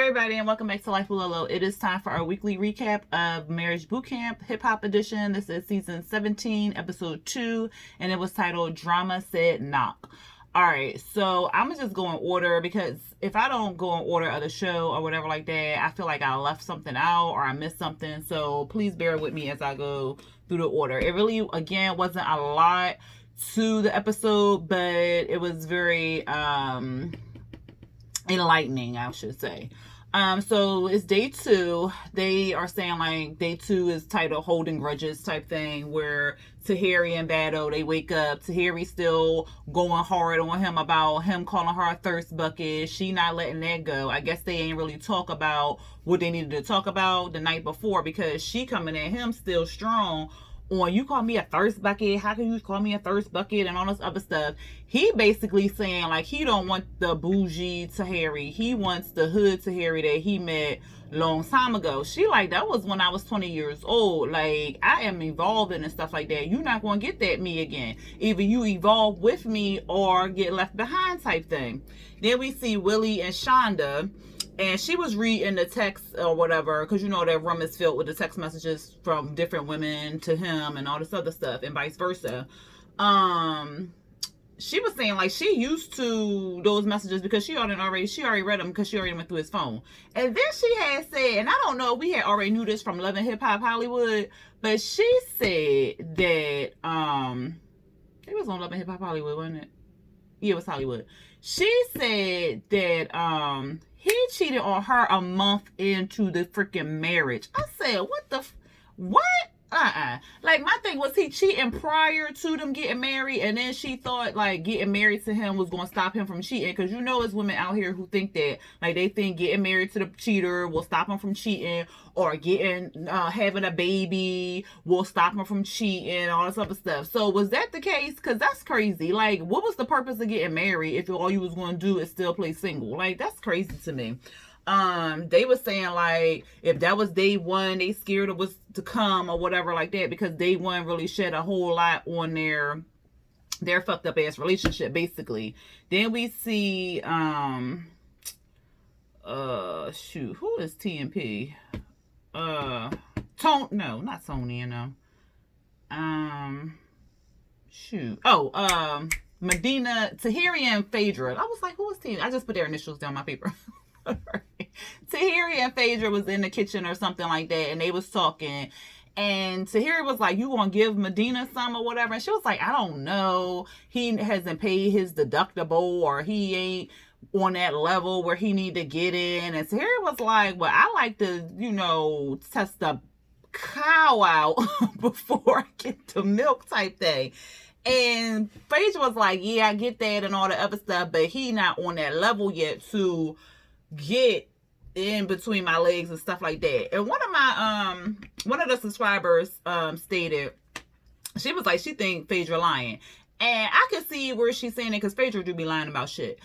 everybody, and welcome back to Life with Lolo. It is time for our weekly recap of Marriage Bootcamp Hip Hop Edition. This is season 17, episode 2, and it was titled Drama Said Knock. Alright, so I'm gonna just go in order because if I don't go in order of the show or whatever like that, I feel like I left something out or I missed something. So please bear with me as I go through the order. It really, again, wasn't a lot to the episode, but it was very enlightening, I should say. So it's day 2. They are saying like day 2 is titled Holding Grudges type thing, where Tahiri and Bado, they wake up. Tahiri still going hard on him about him calling her a thirst bucket. She not letting that go. I guess they ain't really talk about what they needed to talk about the night before, because she coming at him still strong on, you call me a thirst bucket, how can you call me a thirst bucket, and all this other stuff. He basically saying like he don't want the bougie Tahiri, he wants the hood Tahiri that he met long time ago. She like, that was when I was 20 years old, like I am evolving and stuff like that. You're not gonna get that me again. Either you evolve with me or get left behind type thing. Then we see Willie and Shonda, and she was reading the text or whatever, because you know that room is filled with the text messages from different women to him and all this other stuff, and vice versa. She was saying like she used to those messages because she already read them, because she already went through his phone. And then she had said, and I don't know if we had already knew this from Love and Hip Hop Hollywood, but she said that it was on Love and Hip Hop Hollywood, wasn't it? Yeah, it was Hollywood. She said that he cheated on her a month into the freaking marriage. I said, what? Like, my thing was, he cheating prior to them getting married, and then she thought like getting married to him was going to stop him from cheating, because you know there's women out here who think that, like, they think getting married to the cheater will stop him from cheating, or getting having a baby will stop him from cheating, all this other stuff. So was that the case? Because that's crazy. Like, what was the purpose of getting married if all you was going to do is still play single? Like, that's crazy to me. They were saying like if that was day 1, they scared it was to come or whatever like that, because day 1 really shed a whole lot on their fucked up ass relationship, basically. Then we see who is TMP? No, not Tony, you know. Medina, Tahiri, and Phaedra. I was like, who is TMP? I just put their initials down my paper. Tahiri and Phaedra was in the kitchen or something like that, and they was talking, and Tahiri was like, you gonna give Medina some or whatever, and she was like, I don't know, he hasn't paid his deductible, or he ain't on that level where he need to get in. And Tahiri was like, well, I like to, test the cow out before I get to milk type thing. And Phaedra was like, yeah, I get that and all the other stuff, but he not on that level yet to get in between my legs and stuff like that. And one of the subscribers stated, she was like, she think Phaedra lying, and I could see where she's saying it, because Phaedra do be lying about shit.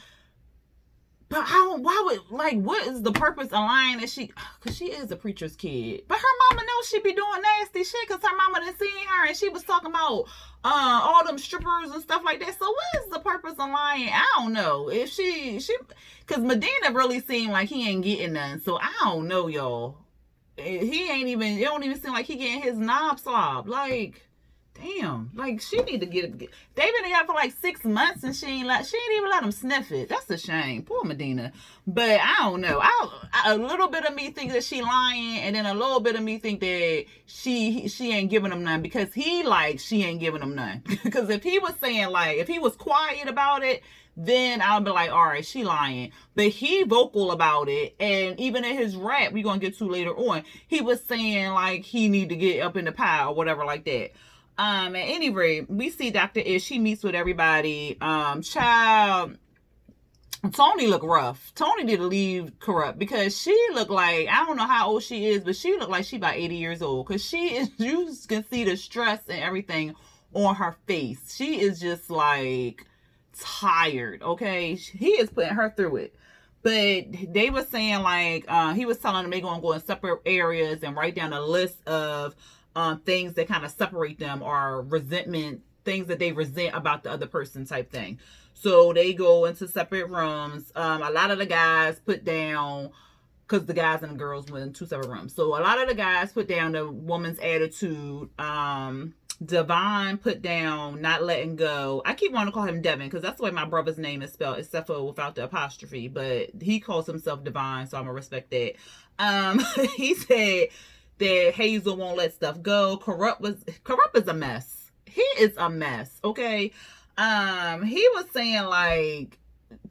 But what is the purpose of lying? That because she is a preacher's kid, but her mama knows she be doing nasty shit, because her mama done seen her and she was talking about all them strippers and stuff like that. So what is the purpose of lying? I don't know. If she because Medina really seemed like he ain't getting none. So I don't know, y'all. It don't even seem like he getting his knob slob. Like, damn, like she need to get. They've been together for like 6 months, and she ain't even let him sniff it. That's a shame, poor Medina. But I don't know. A little bit of me think that she lying, and then a little bit of me think that she ain't giving him none, because she ain't giving him none. Because if he was saying, like, if he was quiet about it, then I'll be like, all right, she lying. But he vocal about it, and even in his rap, we're gonna get to later on, he was saying like he need to get up in the pile or whatever like that. At any rate, we see Dr. Ish. She meets with everybody. Child, Tony looked rough. Tony did leave corrupt, because she looked like, I don't know how old she is, but she looked like she about 80 years old. Because she is, you can see the stress and everything on her face. She is just like tired, okay? He is putting her through it. But they were saying like, he was telling them they're going to go in separate areas and write down a list of things that kind of separate them, or resentment, things that they resent about the other person type thing. So they go into separate rooms. A lot of the guys put down because the guys and the girls were in 2 separate rooms. So a lot of the guys put down the woman's attitude. Devon put down not letting go. I keep wanting to call him Devin because that's the way my brother's name is spelled, except for without the apostrophe. But he calls himself Devon, so I'm gonna respect that. He said that Hazel won't let stuff go. Corrupt is a mess. He is a mess. Okay. He was saying like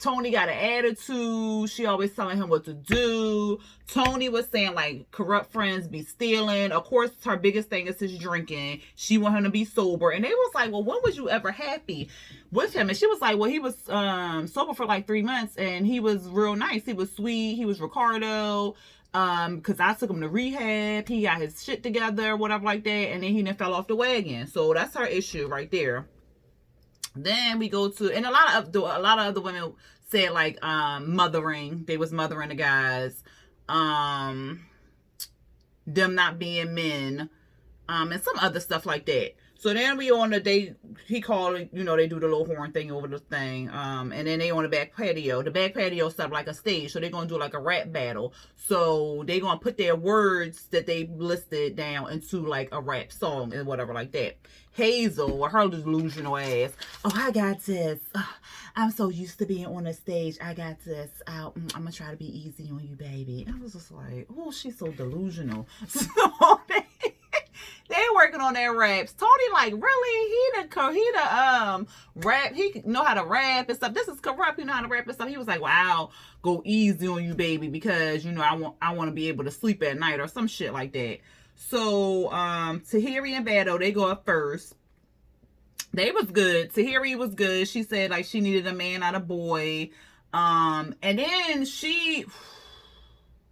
Tony got an attitude. She always telling him what to do. Tony was saying like corrupt friends be stealing. Of course, her biggest thing is his drinking. She want him to be sober. And they was like, well, when was you ever happy with him? And she was like, well, he was sober for like 3 months and he was real nice. He was sweet. He was Ricardo. Because I took him to rehab. He got his shit together, whatever like that. And then he done fell off the wagon. So that's her issue right there. Then we go to, and a lot of other women said like mothering. They was mothering the guys. Them not being men. And some other stuff like that. So then we on the day, he called, they do the little horn thing over the thing. And then they on the back patio. The back patio stuff like a stage. So they're going to do like a rap battle. So they going to put their words that they listed down into like a rap song and whatever like that. Hazel, with her delusional ass. Oh, I got this. I'm so used to being on the stage. I got this. I'm going to try to be easy on you, baby. I was just like, oh, she's so delusional. So they working on their raps. Tony like, really? He the rap. He know how to rap and stuff. This is corrupt. You know how to rap and stuff. He was like, wow, go easy on you, baby, because I want to be able to sleep at night or some shit like that. So Tahiri and Bado, they go up first. They was good. Tahiri was good. She said like she needed a man, not a boy. And then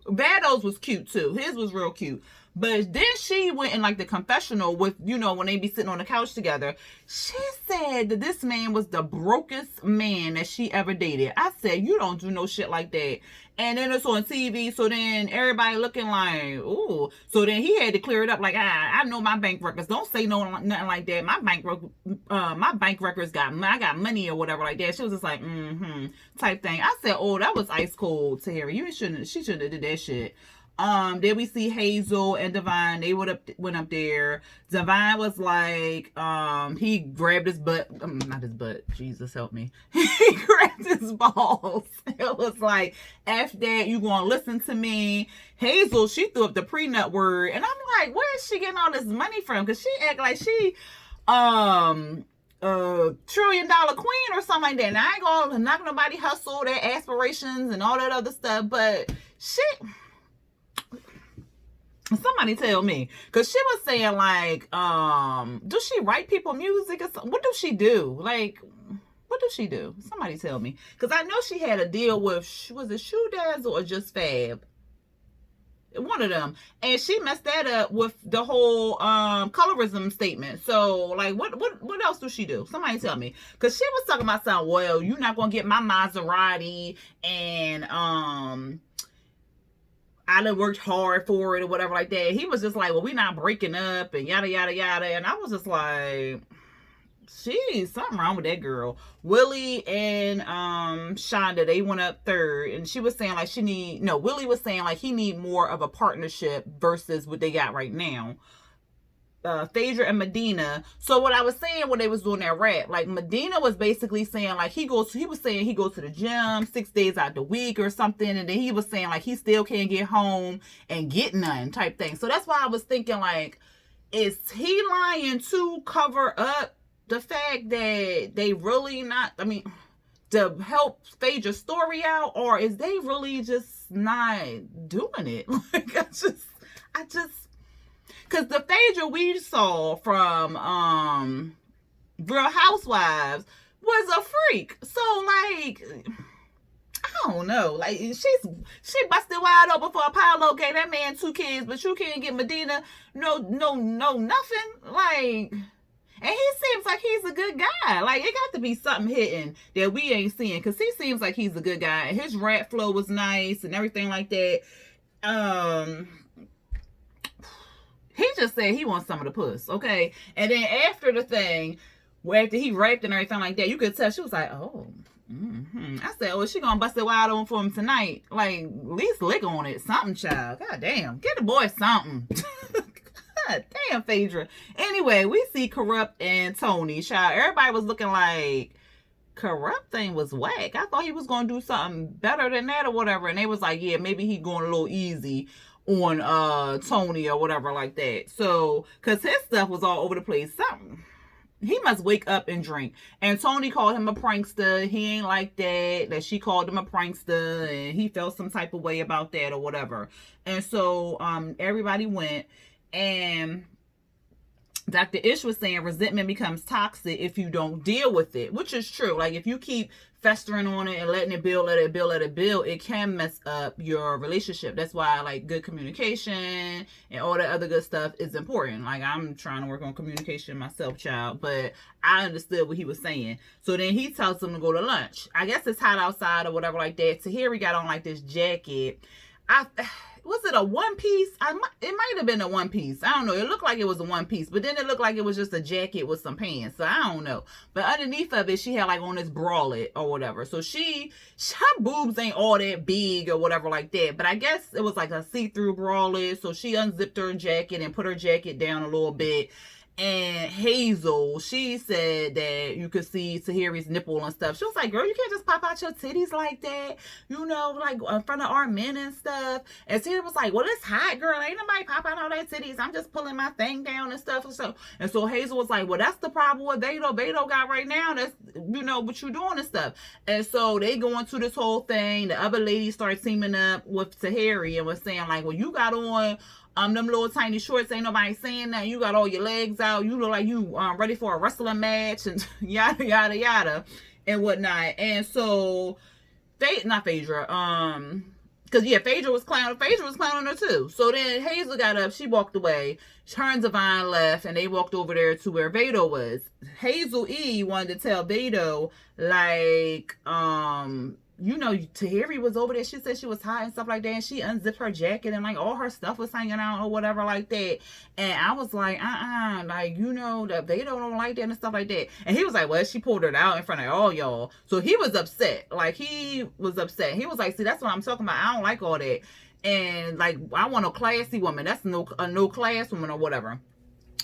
Bado's was cute too. His was real cute. But then she went in like the confessional with, when they be sitting on the couch together. She said that this man was the brokest man that she ever dated. I said, you don't do no shit like that. And then it's on TV. So then everybody looking like, ooh. So then he had to clear it up. Like, I know my bank records. Don't say nothing like that. My bank records I got money or whatever like that. She was just like, type thing. I said, oh, that was ice cold, Tahiri. She shouldn't have did that shit. Then we see Hazel and Divine. They went up there. Divine was like, he grabbed his butt. Not his butt. Jesus help me. He grabbed his balls. It was like, F that, you gonna listen to me. Hazel, she threw up the prenup word. And I'm like, where is she getting all this money from? Because she act like she, $1 trillion queen or something like that. And I ain't gonna knock nobody hustle, their aspirations and all that other stuff. But somebody tell me, because she was saying like, does she write people music or something? What does she do? Like, what does she do? Somebody tell me, because I know she had a deal with, was it Shoe Dazzle or Just Fab? One of them. And she messed that up with the whole colorism statement. So like, what else does she do? Somebody tell me, because she was talking about something. Well, you're not gonna get my Maserati, and I done worked hard for it or whatever like that. He was just like, well, we not breaking up and yada, yada, yada. And I was just like, geez, something wrong with that girl. Willie and Shonda, they went up third. And she was saying like Willie was saying like he need more of a partnership versus what they got right now. Phaedra and Medina. So what I was saying when they was doing that rap, like Medina was basically saying like he was saying he goes to the gym 6 days out the week or something, and then he was saying like he still can't get home and get none type thing. So that's why I was thinking like, is he lying to cover up the fact that they really not, to help Phaedra's story out, or is they really just not doing it? Like I just because the Phaedra we saw from Real Housewives was a freak. So like, I don't know. Like she busted wide open for Apollo, gave that man 2 kids, but you can't get Medina no nothing. Like, and he seems like he's a good guy. Like it got to be something hidden that we ain't seeing, because he seems like he's a good guy. And his rap flow was nice and everything like that. He just said he wants some of the puss, okay? And then after the thing, after he raped and everything like that, you could tell she was like, oh, I said, well, she gonna bust it wide open for him tonight. Like, at least lick on it. Something, child. God damn. Get the boy something. God damn, Phaedra. Anyway, we see Corrupt and Tony. Child, everybody was looking like Corrupt thing was whack. I thought he was gonna do something better than that or whatever. And they was like, yeah, maybe he going a little easy on Tony or whatever like that. So, cause his stuff was all over the place. Something. He must wake up and drink. And Tony called him a prankster. He ain't like that she called him a prankster, and he felt some type of way about that or whatever. And so everybody went, and Dr. Ish was saying resentment becomes toxic if you don't deal with it, which is true. Like, if you keep festering on it and letting it build, let it build, it can mess up your relationship. That's why, like, good communication and all that other good stuff is important. Like, I'm trying to work on communication myself, child, but I understood what he was saying. So then he tells them to go to lunch. I guess it's hot outside or whatever like that. Tahiri got on, like, this jacket. Was it a one piece? It might have been a one piece. I don't know. It looked like it was a one piece, but then it looked like it was just a jacket with some pants. So I don't know. But underneath of it, she had like on this bralette or whatever. So her boobs ain't all that big or whatever like that. But I guess it was like a see-through bralette. So she unzipped her jacket and put her jacket down a little bit. And Hazel, she said that you could see Tahiri's nipple and stuff. She was like, girl, you can't just pop out your titties like that, you know, like in front of our men and stuff. And Tahiri was like, well, it's hot, girl. Ain't nobody pop out all that titties. I'm just pulling my thing down and stuff. And so Hazel was like, well, that's the problem with Beto got right now. That's, you know, what you doing and stuff. And so they go into this whole thing. The other lady started teaming up with Tahiri and was saying like, well, you got on them little tiny shorts, ain't nobody saying that. You got all your legs out. You look like you ready for a wrestling match and yada, yada, yada and whatnot. And so, not Phaedra, because yeah, Phaedra was clowning her too. So then Hazel got up, she walked away. Her and Devine left, and they walked over there to where Beto was. Hazel E wanted to tell Beto, like, you know, Tahiri was over there. She said she was hot and stuff like that. And she unzipped her jacket and like all her stuff was hanging out or whatever like that. And I was like, like, you know, that they don't like that and stuff like that. And he was like, well, she pulled it out in front of all y'all. So he was upset. Like, he was upset. He was like, see, that's what I'm talking about. I don't like all that. And like, I want a classy woman. That's no class woman or whatever.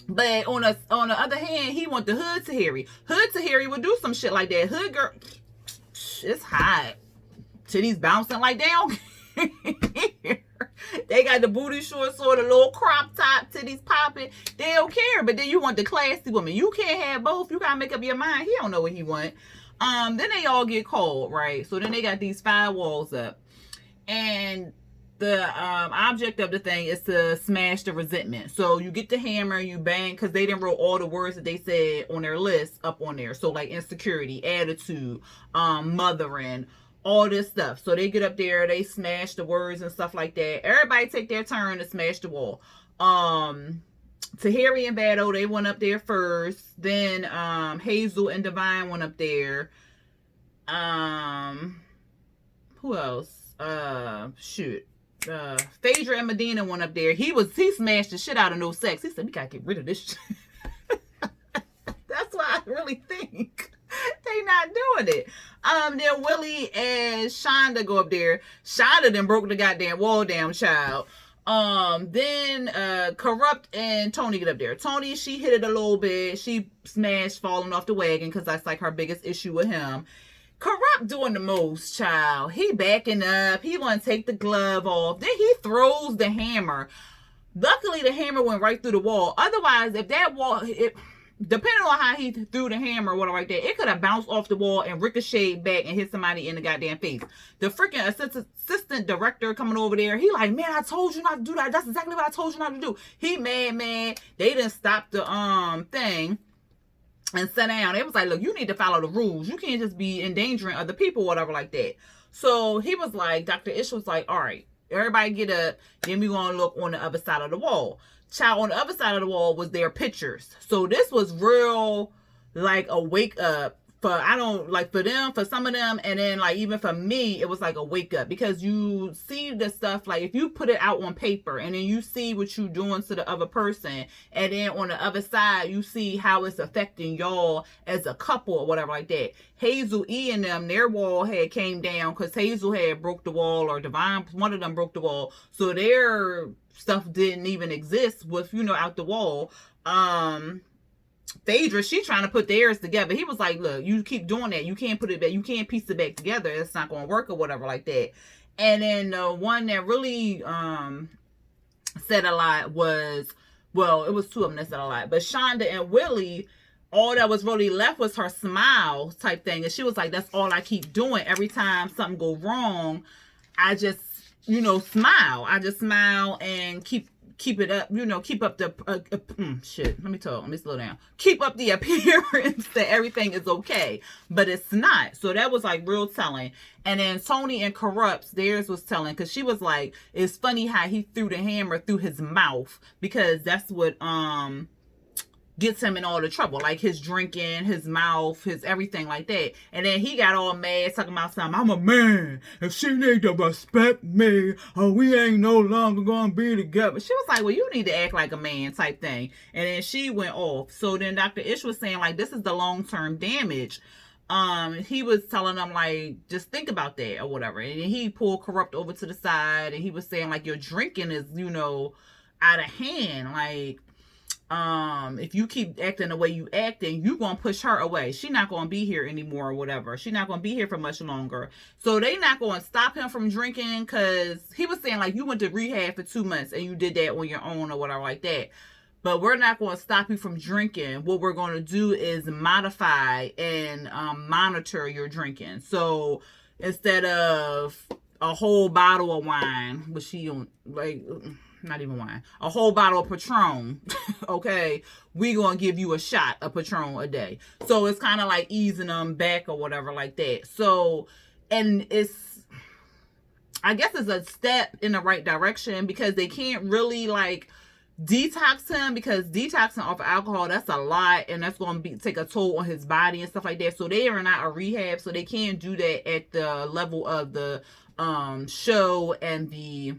But on the other hand, he want the hood Tahiri. Hood Tahiri would do some shit like that. Hood girl, it's hot. Titties bouncing like they don't care. They got the booty shorts or the little crop top, titties popping. They don't care. But then you want the classy woman. You can't have both. You gotta make up your mind. He don't know what he want. Then they all get called, right? So then they got these firewalls up. And the object of the thing is to smash the resentment. So you get the hammer, you bang, because they didn't wrote all the words that they said on their list up on there. So like insecurity, attitude, mothering, all this stuff. So they get up there, they smash the words and stuff like that. Everybody take their turn to smash the wall. Tahiri and Beto, they went up there first. Then Hazel and Divine went up there. Who else? Phaedra and Medina went up there. He smashed the shit out of No Sex. He said, we gotta get rid of this shit. That's why I really think they not doing it. Then Willie and Shonda go up there. Shonda then broke the goddamn wall down, child. Then Corrupt and Tony get up there. Tony, she hit it a little bit. She smashed falling off the wagon because that's like her biggest issue with him. Corrupt doing the most, child. He backing up. He want to take the glove off. Then he throws the hammer. Luckily, the hammer went right through the wall. Otherwise, if that wall, depending on how he threw the hammer or whatever like that, it could have bounced off the wall and ricocheted back and hit somebody in the goddamn face. The freaking assistant director coming over there, he like, man, I told you not to do that. That's exactly what I told you not to do. He mad. They didn't stop the thing and sat down. It was like, look, you need to follow the rules. You can't just be endangering other people, whatever like that. So he was like, Dr. Ish was like, all right, everybody get up. Then we gonna look on the other side of the wall. Child, on the other side of the wall was their pictures. So this was real, like a wake up I don't like for them, for some of them, and then like even for me, it was like a wake up, because you see the stuff, like if you put it out on paper and then you see what you doing to the other person, and then on the other side you see how it's affecting y'all as a couple or whatever like that. Hazel E and them, their wall had came down because Hazel had broke the wall, or Divine, one of them broke the wall, so their stuff didn't even exist with, you know, out the wall. Phaedra, she trying to put theirs together. He was like, look, you keep doing that, you can't put it back, you can't piece it back together, it's not going to work or whatever like that. And then the one that really said a lot was, well, it was two of them that said a lot, but Shonda and Willie, all that was really left was her smile type thing. And she was like, that's all I keep doing. Every time something go wrong, I just, you know, smile. I just smile and keep it up, you know, keep up the shit. Let me slow down. Keep up the appearance that everything is okay, but it's not. So that was like real telling. And then Tony and Corrupts, theirs was telling, because she was like, it's funny how he threw the hammer through his mouth, because that's what gets him in all the trouble, like his drinking, his mouth, his everything like that. And then he got all mad, talking about something, I'm a man, if she need to respect me, or we ain't no longer gonna be together. She was like, well, you need to act like a man type thing. And then she went off. So then Dr. Ish was saying, like, this is the long-term damage. He was telling them, like, just think about that or whatever. And he pulled Corrupt over to the side, and he was saying, like, your drinking is, you know, out of hand. Like, if you keep acting the way you acting, you gonna push her away. She not gonna be here anymore or whatever. She not gonna be here for much longer. So they not gonna stop him from drinking, because he was saying, like, you went to rehab for 2 months and you did that on your own or whatever like that. But we're not going to stop you from drinking. What we're going to do is modify and monitor your drinking. So instead of a whole bottle of wine, which she don't like, not even wine, a whole bottle of Patron, okay, we gonna give you a shot of Patron a day. So it's kind of like easing them back or whatever like that. So, and it's, I guess it's a step in the right direction, because they can't really like detox him, because detoxing off of alcohol, that's a lot, and that's going to take a toll on his body and stuff like that. So they are not a rehab, so they can't do that at the level of the show and the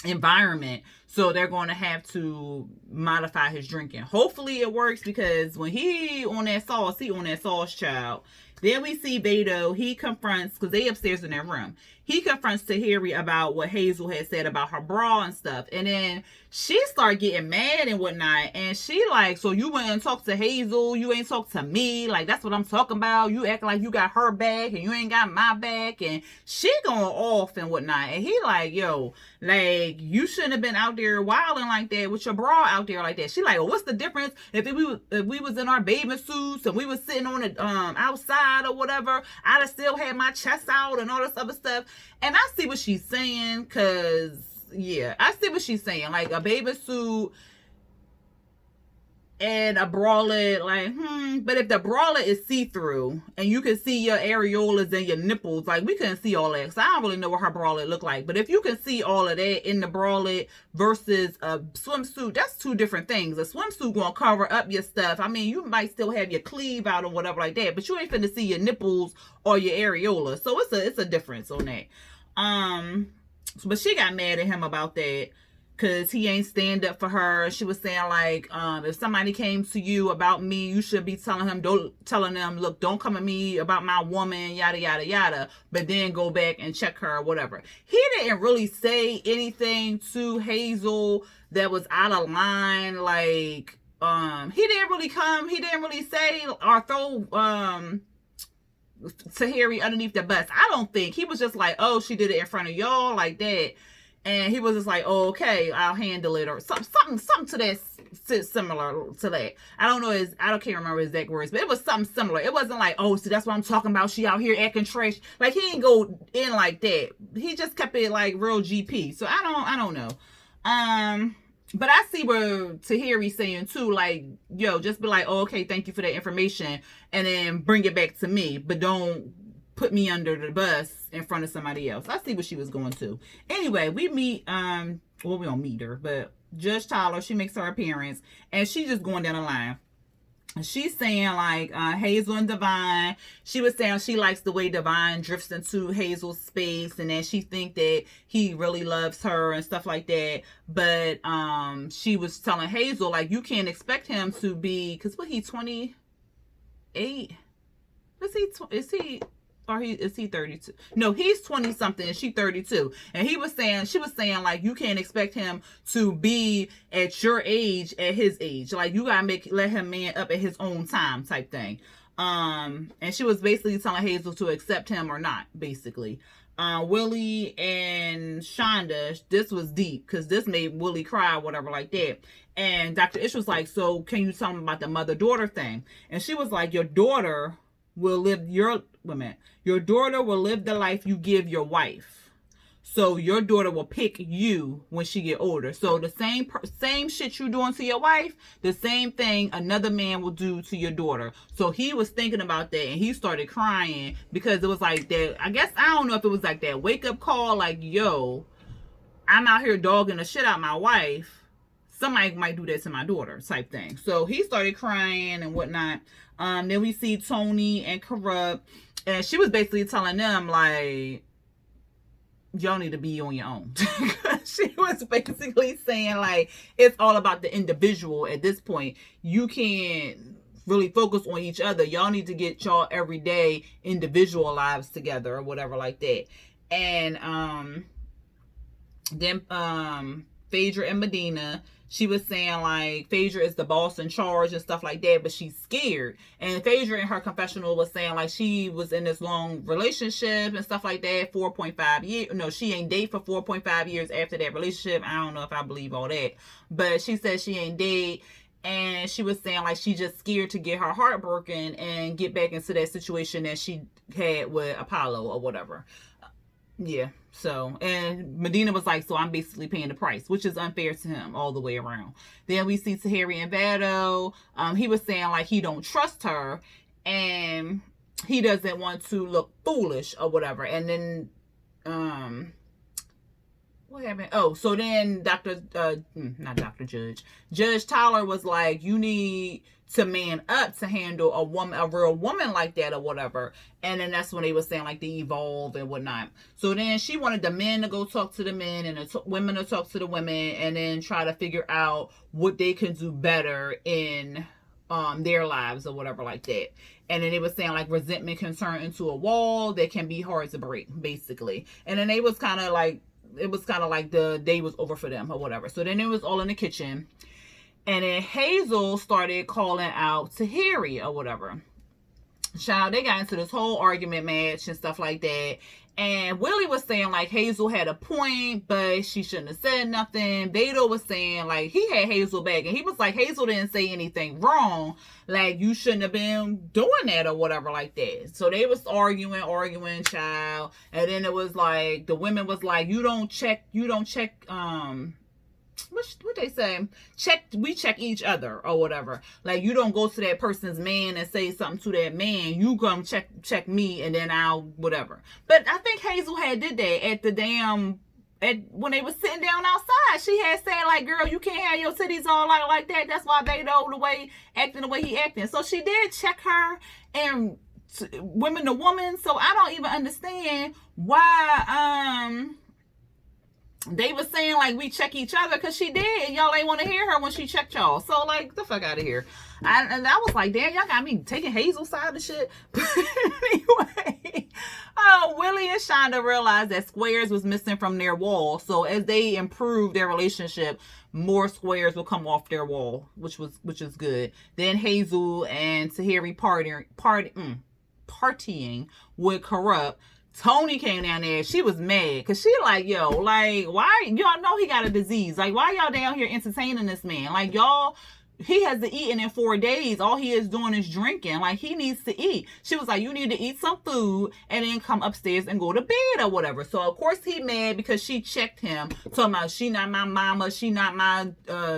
environment. So they're going to have to modify his drinking. Hopefully it works, because when he on that sauce, child. Then we see Beto. He confronts, because they upstairs in their room, he confronts Tahiri about what Hazel had said about her bra and stuff. And then she started getting mad and whatnot. And she like, so you went and talked to Hazel, you ain't talked to me. Like, that's what I'm talking about. You acting like you got her back and you ain't got my back. And she going off and whatnot. And he like, yo, like, you shouldn't have been out there wilding like that with your bra out there like that. She like, well, what's the difference if we was in our bathing suits and we was sitting on the outside or whatever? I'd have still had my chest out and all this other stuff. And I see what she's saying, because yeah, I see what she's saying. Like, a bathing suit and a bralette, like, but if the bralette is see-through and you can see your areolas and your nipples, like, we couldn't see all that, because I don't really know what her bralette look like. But if you can see all of that in the bralette versus a swimsuit, that's two different things. A swimsuit gonna cover up your stuff. I mean, you might still have your cleave out or whatever like that, but you ain't finna see your nipples or your areola. So it's a difference on that. But she got mad at him about that, because he ain't stand up for her. She was saying, like, if somebody came to you about me, you should be telling them, look, don't come at me about my woman, yada, yada, yada, but then go back and check her or whatever. He didn't really say anything to Hazel that was out of line. Like, he didn't really say or throw, Tahiri underneath the bus. I don't think. He was just like, oh, she did it in front of y'all like that. And he was just like, oh, okay, I'll handle it, or something to that, similar to that. I can't remember his exact words, but it was something similar. It wasn't like, oh, see, that's what I'm talking about, she out here acting trash. Like, he didn't go in like that. He just kept it like real GP. So I don't know. But I see where Tahiri's saying too, like, yo, just be like, oh, okay, thank you for that information, and then bring it back to me, but don't put me under the bus in front of somebody else. I see what she was going to. Anyway, we meet, well, we don't meet her, but Judge Tyler, she makes her appearance, and she just going down the line. she's saying like Hazel and Divine, she was saying she likes the way Divine drifts into Hazel's space, and then she think that he really loves her and stuff like that. But she was telling Hazel like, you can't expect him to be, because what, he 28? Is he or is he 32? No, he's 20 something and she 32. And she was saying like, you can't expect him to be at your age at his age. Like, you gotta let him man up at his own time type thing. And she was basically telling Hazel to accept him or not, basically. Willie and Shonda, this was deep because this made Willie cry or whatever like that. And Dr. Ish was like, so can you tell him about the mother-daughter thing? And she was like, your daughter will live your daughter will live the life you give your wife. So your daughter will pick you when she get older. So the same shit you doing to your wife, the same thing another man will do to your daughter. So he was thinking about that and he started crying because it was like that. I guess, I don't know if it was like that wake up call, like, yo, I'm out here dogging the shit out my wife. Somebody might do that to my daughter type thing. So he started crying and whatnot. Then we see Tony and Corrupt, and she was basically telling them like, y'all need to be on your own. She was basically saying like, it's all about the individual at this point. You can't really focus on each other. Y'all need to get y'all everyday individual lives together or whatever like that. And then Phaedra and Medina, she was saying like Phaedra is the boss in charge and stuff like that, but she's scared. And Phaedra in her confessional was saying like she was in this long relationship and stuff like that, 4.5 years. No, she ain't date for 4.5 years after that relationship. I don't know if I believe all that, but she said she ain't date. And she was saying like she just scared to get her heart broken and get back into that situation that she had with Apollo or whatever. Yeah. So, and Medina was like, so I'm basically paying the price, which is unfair to him all the way around. Then we see Tahiri and Vado. He was saying like he don't trust her and he doesn't want to look foolish or whatever. And then, what happened? Oh, so then Judge Tyler was like, you need to man up to handle a real woman like that or whatever. And then that's when they were saying like they evolve and whatnot. So then she wanted the men to go talk to the men and the women to talk to the women and then try to figure out what they can do better in their lives or whatever like that. And then they were saying like resentment can turn into a wall that can be hard to break, basically. And then they was kind of like, it was kind of like the day was over for them or whatever. So then it was all in the kitchen. And then Hazel started calling out Tahiri or whatever. Child, they got into this whole argument match and stuff like that. And Willie was saying like Hazel had a point, but she shouldn't have said nothing. Vado was saying like he had Hazel back. And he was like, Hazel didn't say anything wrong. Like, you shouldn't have been doing that or whatever like that. So they was arguing, child. And then it was like, the women was like, you don't check, what they say, we check each other or whatever. Like, you don't go to that person's man and say something to that man. You come check me and then I'll whatever. But I think Hazel had did that at the damn when they was sitting down outside. She had said like, girl, you can't have your titties all like that. That's why Vado acting the way he acting. So she did check her and women to woman. So I don't even understand why they was saying like we check each other, because she did, and y'all ain't want to hear her when she checked y'all. So like, the fuck out of here. And I was like, damn, y'all got me taking Hazel's side of shit. But anyway, Willie and Shonda realized that squares was missing from their wall. So as they improved their relationship, more squares will come off their wall, which is good. Then Hazel and Tahiri partying with Corrupt. Tony came down there. She was mad because she like, yo, like, why y'all know he got a disease? Like, why y'all down here entertaining this man? Like, y'all, he hasn't eaten in 4 days. All he is doing is drinking. Like, he needs to eat. She was like, you need to eat some food and then come upstairs and go to bed or whatever. So of course he mad because she checked him, talking about she not my mama, she not my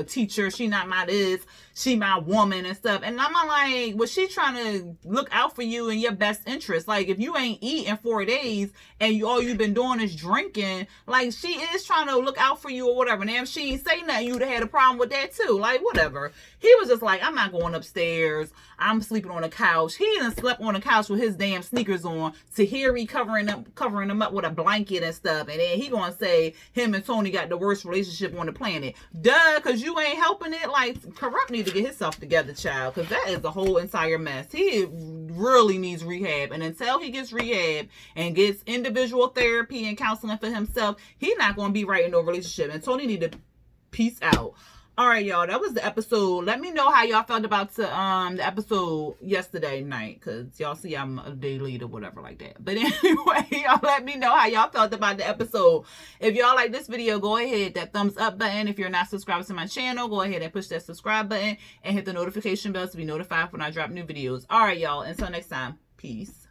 teacher, she not my this, she my woman and stuff. And I'm like, was she trying to look out for you in your best interest? Like, if you ain't eat in 4 days and all you've been doing is drinking, like, she is trying to look out for you or whatever. Now if she ain't say nothing, you'd have had a problem with that too. Like, whatever. He was just like, I'm not going upstairs. I'm sleeping on the couch. He done slept on the couch with his damn sneakers on. Tahiri covering him up with a blanket and stuff. And then he gonna say him and Tony got the worst relationship on the planet. Duh, because you ain't helping it. Like, Corrupt need to get himself together, child. Because that is a whole entire mess. He really needs rehab. And until he gets rehab and gets individual therapy and counseling for himself, he's not going to be right in no relationship. And Tony need to peace out. All right, y'all, that was the episode. Let me know how y'all felt about the episode yesterday night, because y'all see I'm a day late or whatever like that. But anyway, y'all let me know how y'all felt about the episode. If y'all like this video, go ahead, hit that thumbs up button. If you're not subscribed to my channel, go ahead and push that subscribe button and hit the notification bell to be notified when I drop new videos. All right, y'all, until next time, peace.